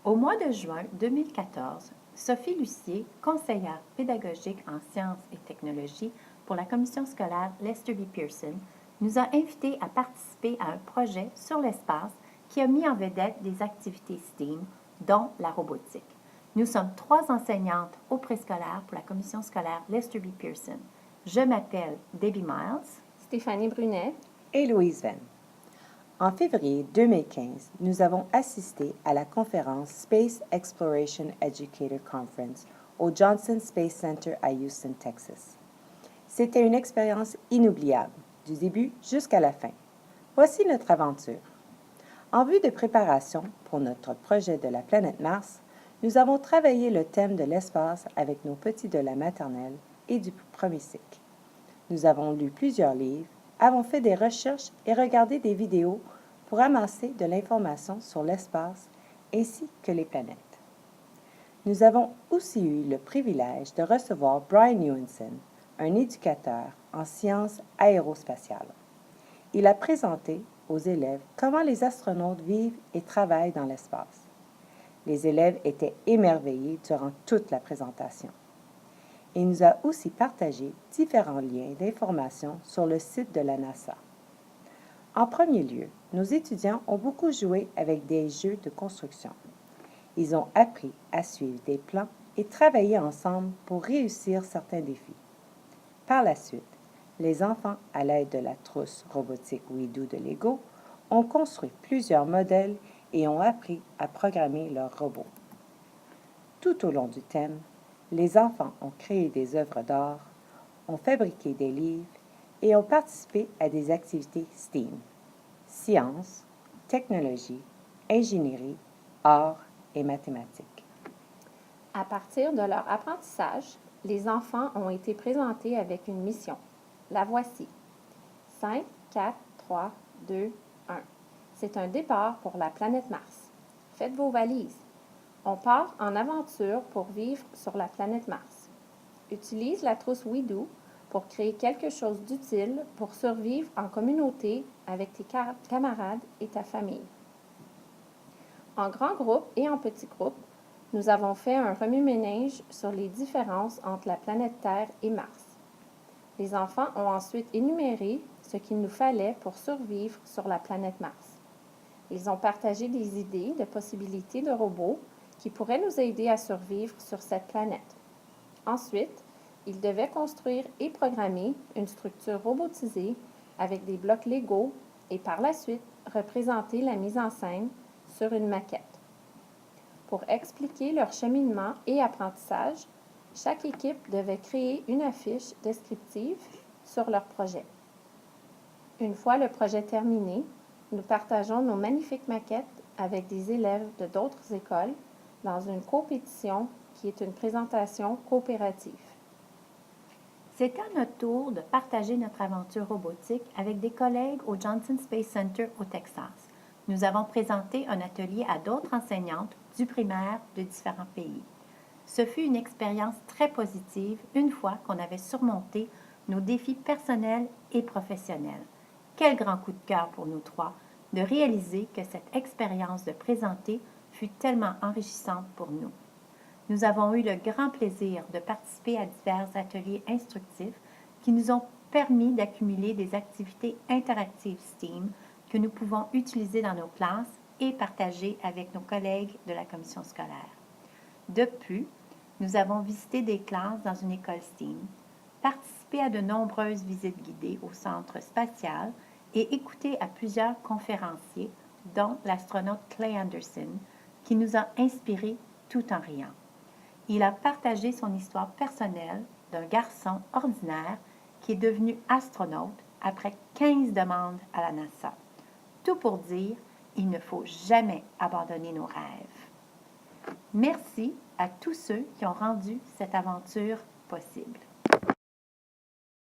Au mois de juin 2014, Sophie Lucier, conseillère pédagogique en sciences et technologies pour la commission scolaire Lester B. Pearson, nous a invités à participer à un projet sur l'espace qui a mis en vedette des activités STEAM, dont la robotique. Nous sommes 3 enseignantes au préscolaire pour la commission scolaire Lester B. Pearson. Je m'appelle Debbie Miles, Stéphanie Brunet et Louise Venn. En février 2015, nous avons assisté à la conférence Space Exploration Educator Conference au Johnson Space Center à Houston, Texas. C'était une expérience inoubliable, du début jusqu'à la fin. Voici notre aventure. En vue de préparation pour notre projet de la planète Mars, nous avons travaillé le thème de l'espace avec nos petits de la maternelle et du premier cycle. Nous avons lu plusieurs livres, avons fait des recherches et regardé des vidéos pour amasser de l'information sur l'espace ainsi que les planètes. Nous avons aussi eu le privilège de recevoir Brian Ewenson, un éducateur en sciences aérospatiales. Il a présenté aux élèves comment les astronautes vivent et travaillent dans l'espace. Les élèves étaient émerveillés durant toute la présentation. Il nous a aussi partagé différents liens d'information sur le site de la NASA. En premier lieu, nos étudiants ont beaucoup joué avec des jeux de construction. Ils ont appris à suivre des plans et travailler ensemble pour réussir certains défis. Par la suite, les enfants, à l'aide de la trousse robotique WeDo de Lego, ont construit plusieurs modèles et ont appris à programmer leurs robots. Tout au long du thème, les enfants ont créé des œuvres d'art, ont fabriqué des livres et ont participé à des activités STEAM, sciences, technologie, ingénierie, arts et mathématiques. À partir de leur apprentissage, les enfants ont été présentés avec une mission. La voici. 5, 4, 3, 2, 1. C'est un départ pour la planète Mars. Faites vos valises. On part en aventure pour vivre sur la planète Mars. Utilise la trousse WeDo pour créer quelque chose d'utile pour survivre en communauté avec tes camarades et ta famille. En grand groupe et en petit groupe, nous avons fait un remue-ménage sur les différences entre la planète Terre et Mars. Les enfants ont ensuite énuméré ce qu'il nous fallait pour survivre sur la planète Mars. Ils ont partagé des idées de possibilités de robots qui pourraient nous aider à survivre sur cette planète. Ensuite, ils devaient construire et programmer une structure robotisée avec des blocs Lego et par la suite représenter la mise en scène sur une maquette. Pour expliquer leur cheminement et apprentissage, chaque équipe devait créer une affiche descriptive sur leur projet. Une fois le projet terminé, nous partageons nos magnifiques maquettes avec des élèves de d'autres écoles dans une compétition qui est une présentation coopérative. C'est à notre tour de partager notre aventure robotique avec des collègues au Johnson Space Center au Texas. Nous avons présenté un atelier à d'autres enseignantes du primaire de différents pays. Ce fut une expérience très positive une fois qu'on avait surmonté nos défis personnels et professionnels. Quel grand coup de cœur pour nous 3 de réaliser que cette expérience de présenter fut tellement enrichissante pour nous. Nous avons eu le grand plaisir de participer à divers ateliers instructifs qui nous ont permis d'accumuler des activités interactives STEAM que nous pouvons utiliser dans nos classes et partager avec nos collègues de la commission scolaire. De plus, nous avons visité des classes dans une école STEAM, participé à de nombreuses visites guidées au centre spatial et écouté à plusieurs conférenciers, dont l'astronaute Clay Anderson, qui nous a inspirés tout en riant. Il a partagé son histoire personnelle d'un garçon ordinaire qui est devenu astronaute après 15 demandes à la NASA. Tout pour dire, il ne faut jamais abandonner nos rêves. Merci à tous ceux qui ont rendu cette aventure possible.